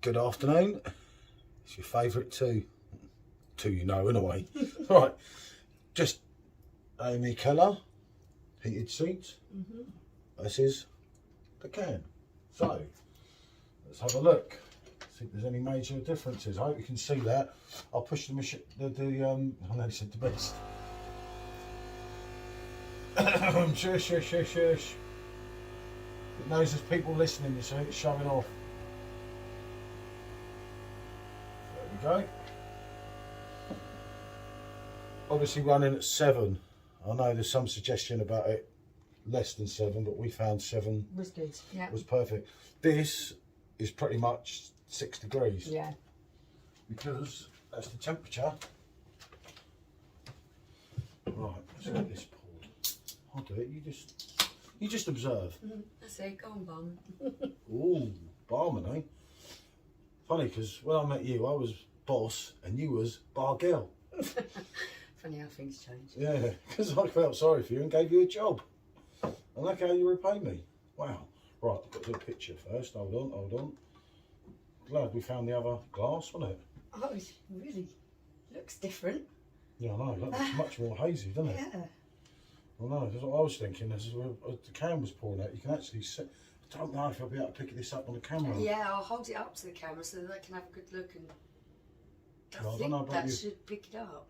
Good afternoon. It's your favourite two you know anyway. Right, just a Mikkeller heated seats versus the Cayenne. So let's have a look, see if there's any major differences. I hope you can see that. I'll push the machine, I know said the best. Shush, shush, shush, shush. It knows there's people listening, you see, it's showing off. There we go. Obviously running at 7. I know there's some suggestion about it less than 7, but we found 7 was good. Yeah, was perfect. This is pretty much 6 degrees. Yeah, because that's the temperature. Right, let's get this poured. I'll do it. You just observe. that's it. Go on, Barman. Ooh, barman, eh? Funny, because when I met you, I was boss and you was bar girl. Funny how things change. Yeah, because I felt sorry for you and gave you a job. And look how you repay me. Wow. Right, I've got to do a picture first. Hold on. Glad we found the other glass, wasn't it? Oh, it really looks different. Yeah, I know. It looks much more hazy, doesn't it? Yeah. I know. That's what I was thinking. As the can was pouring out, you can actually see. I don't know if I'll be able to pick this up on the camera. Yeah, I'll hold it up to the camera so that they can have a good look, and Well, I I don't know think about that you. should pick it up.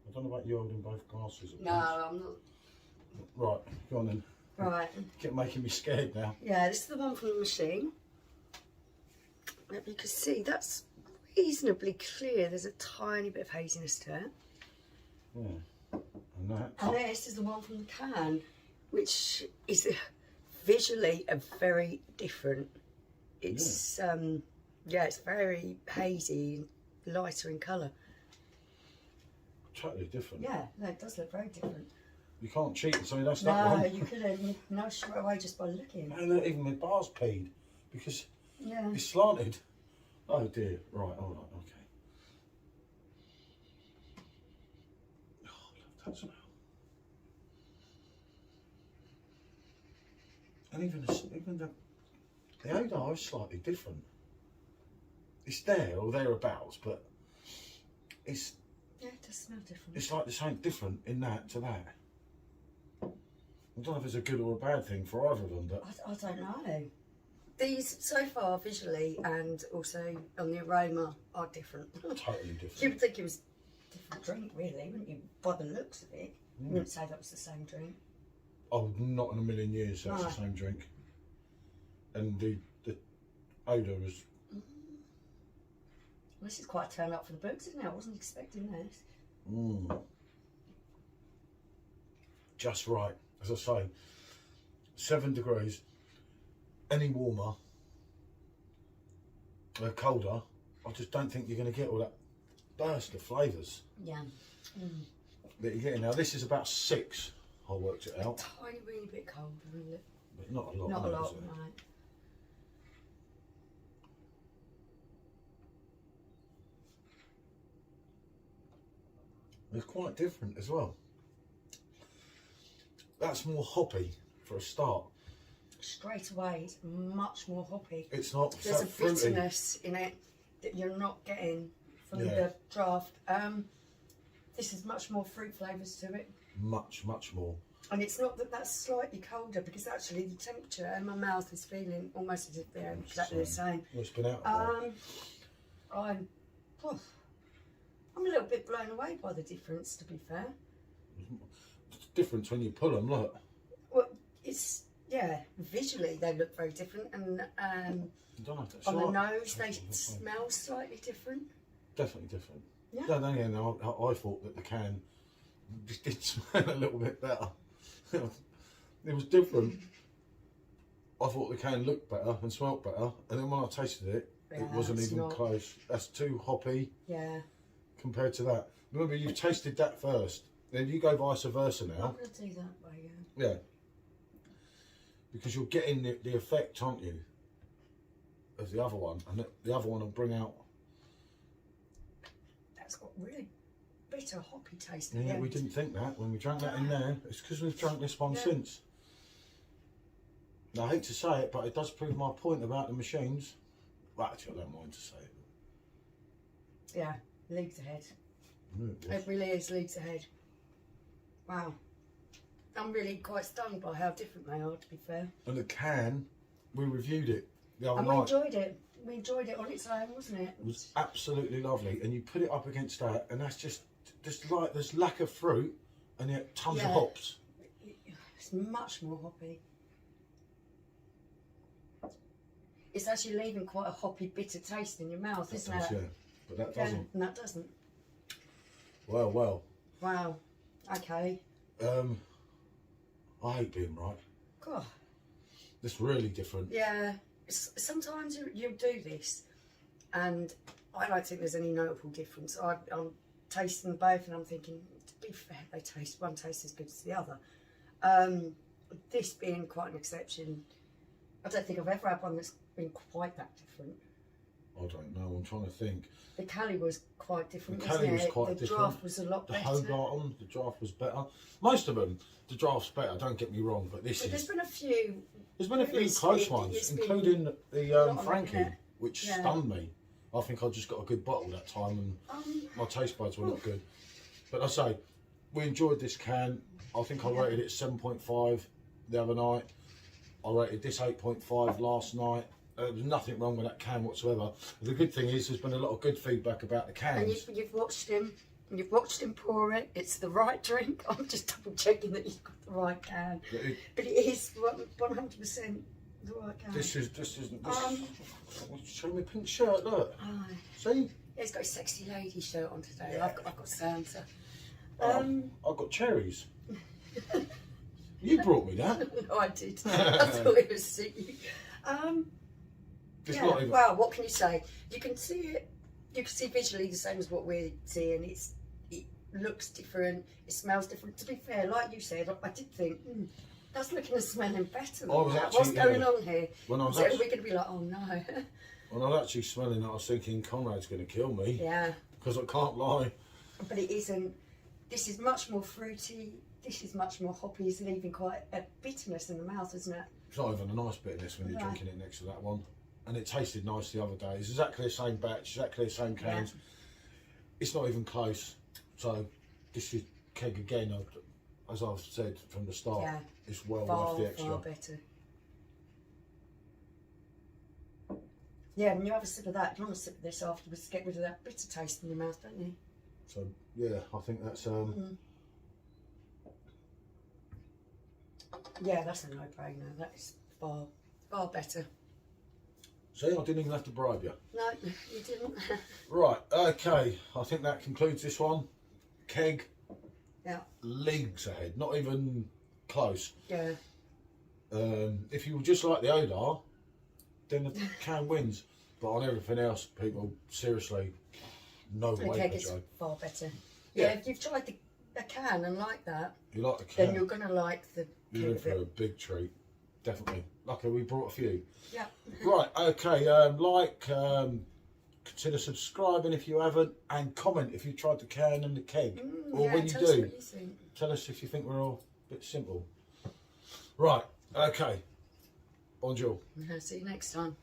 I don't know about you holding both glasses at No, once. I'm not. Right, go on then. Right. Keep making me scared now. Yeah, this is the one from the machine. If you can see, that's reasonably clear. There's a tiny bit of haziness to it. Yeah. And that. And this is the one from the can, which is visually a very different. It's yeah, it's very hazy, lighter in colour. Totally different. Yeah, no, it does look very different. You can't cheat and say that's that one. No, you couldn't. No, straight away just by looking. And even my bar's peed because Yeah. it's slanted. Oh dear. Right. All right. Okay. Oh, I love that smell. And even the odour is slightly different. It's there or thereabouts, but it's Yeah, it does smell different. it's like the same different in that to that. I don't know if it's a good or a bad thing for either of them, but I don't know. These, so far, visually and also on the aroma, are different. totally You different. would think it was a different drink, really, wouldn't you? By the looks of it. You wouldn't say that was the same drink. I would not in a million years say it's the No. same drink. And the odour was This is quite a turn up for the books, isn't it? I wasn't expecting this. just right. As I say, 7 degrees. Any warmer, colder, I just don't think you're going to get all that burst of flavours Yeah. that you're getting. Now this is about 6, I worked it out, Tiny, really bit cold, isn't it? but not a lot. Not a no, lot, is it? right. It's quite different as well. That's more hoppy for a start. Straight away, it's much more hoppy. It's not There's a fruity. bitterness in it that you're not getting from Yeah. the draft. This is much more fruit flavours to it. Much more. And it's not that that's slightly colder, because actually the temperature in my mouth is feeling almost as if they're exactly the same. Well, it's been out. There. I'm a little bit blown away by the difference, to be fair. It's different when you pull them. Look. Well, it's, yeah, visually they look very different, and I don't know if that's on the right. nose they smell slightly different. Definitely different. Yeah. No, I thought that the can just did smell a little bit better. It was different. I thought the can looked better and smelt better, and then when I tasted it, Yeah, it wasn't it's even not. close. That's too hoppy Yeah. compared to that. Remember, you've tasted that first, then you go vice versa I'm now. going to do that way, yeah. Yeah. because you're getting the effect, aren't you, of the other one, and the other one will bring out. That's got really bitter, hoppy taste. Yeah, we didn't think that when we drank that in there. It's because we've drunk this one since. Now, I hate to say it, but it does prove my point about the machines. Well, actually, I don't mind to say it. Yeah, leagues ahead. It It really is leagues ahead. Wow. I'm really quite stunned by how different they are, to be fair. And the can, we reviewed it the other And night. we enjoyed it. We enjoyed it on its own, wasn't it? It was absolutely lovely. And you put it up against that, and that's just like there's lack of fruit, and yet tons of hops. It's much more hoppy. It's actually leaving quite a hoppy, bitter taste in your mouth, isn't it? Yeah, but that doesn't. And that doesn't. Well. Wow. Okay. I hate being right. God. It's really different. Yeah. Sometimes you do this, and I don't think there's any notable difference. I'm tasting both, and I'm thinking, to be fair, one tastes as good as the other. This being quite an exception, I don't think I've ever had one that's been quite that different. I don't know. I'm trying to think. The Cali was quite different. The Cali was quite the different. The draft was a lot better. The Hogarth, the draft was better. Most of them, the draft's better. Don't get me wrong, but there's been a few. There's been a few close ones, including the Frankie, which stunned me. I think I just got a good bottle that time, and my taste buds were not good. But I say, we enjoyed this can. I think I rated it 7.5 the other night. I rated this 8.5 last night. There was nothing wrong with that can whatsoever. The good thing is there's been a lot of good feedback about the cans. And you've watched him. You've watched him pour it. It's the right drink. I'm just double checking that you've got the right can. But it is 100% the right can. This isn't. Show me a pink shirt. Look. Oh. See? Yeah, he's got a sexy lady shirt on today. Yeah. I've got Santa. I've got cherries. You brought me that. No, I did. I thought it was silly. Well, what can you say? You can see it. You can see visually the same as what we're seeing. It looks different. It smells different. To be fair, like you said, I did think that's looking and smelling better than that. What's going on here? We're going to be like, oh no. When I was actually smelling it, I was thinking Conrad's going to kill me. Yeah. Because I can't lie. But it isn't. This is much more fruity. This is much more hoppy. It's leaving quite a bitterness in the mouth, isn't it? It's not even a nice bitterness when you're drinking it next to that one. And it tasted nice the other day. It's exactly the same batch, exactly the same cans. Yeah. It's not even close. So this is keg again, as I've said from the start. Yeah. It's well worth the extra. Far better. Yeah, when you have a sip of that, you want to sip of this afterwards to get rid of that bitter taste in your mouth, don't you? So yeah, I think that's yeah, that's a no-brainer. That is far better. See, I didn't even have to bribe you. No, you didn't. Right, okay. I think that concludes this one. Keg. Yeah. Leagues ahead, not even close. Yeah. If you just like the odour, then the can wins. But on everything else, people, seriously, no way. The keg is far better. Yeah, if you've tried the can and like that, you like the can, then you're going to like the you're in for a big treat. Definitely. Lucky we brought a few. Yeah. Right, okay. Consider subscribing if you haven't, and comment if you tried the can and the keg. Or when you do, tell us if you think we're all a bit simple. Right, okay. Bonjour. See you next time.